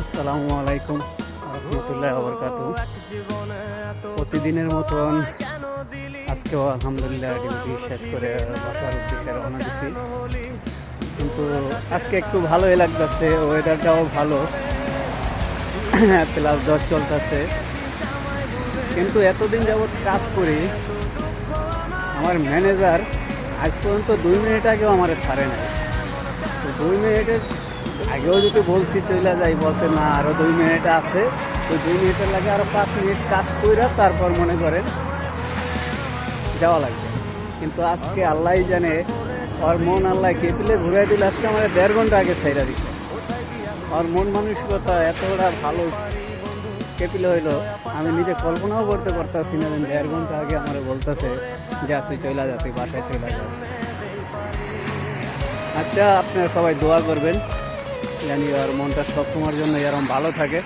আসসালামু আলাইকুম রহমতুল্লাহ বরকাতুহু। প্রতিদিনের মতন আজকেও আলহামদুলিল্লাহ ডিউটি শেষ করে বাসার উদ্দেশ্যে রওনা দিচ্ছি। কিন্তু আজকে একটু ভালোই লাগতেছে, ওয়েদারটাও ভালো, +10 চলতেছে। কিন্তু এতদিন যাবৎ কাজ করি, আমার ম্যানেজার আজ পর্যন্ত 2 মিনিট আগেও আমার ছাড়ে নাই। তো 2 মিনিটের আগেও যদি বলছি চলে যাই, বলছে না আরও 2 মিনিট আছে। তো 2 মিনিটের লাগে আরও 5 মিনিট কাজ করে তারপর মনে করেন যাওয়া লাগবে। কিন্তু আজকে আল্লাহ জানে, ওর মন আল্লাহ কেপিলে ঘুরাই দিলে আজকে আমার 1.5 ঘন্টা আগে ছাইরা দিচ্ছে। ওর মন মানসিকতা এতটা ভালো কেপিলে হইলো, আমি নিজে কল্পনাও করতে পারতেছি না। 1.5 ঘন্টা আগে আমার বলতেছে যে তুই চলে যা, তুই বাসায় চলে যা। আচ্ছা, আপনারা সবাই দোয়া করবেন জানি ওর মনটা সবসময়ের জন্য এরকম ভালো থাকে।